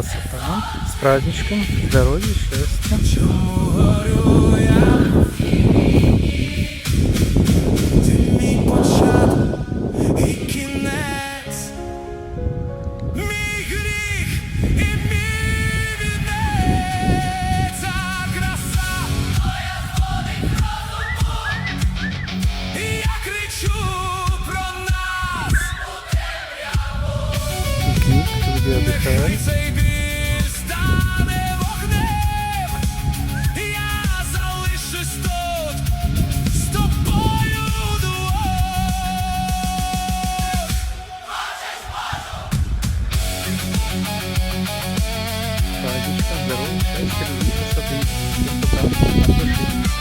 красота. С праздничком, здоровья, счастья. Люди отдыхают. Праздничка, здоровья, счастья, любви, красоты, красота, от души.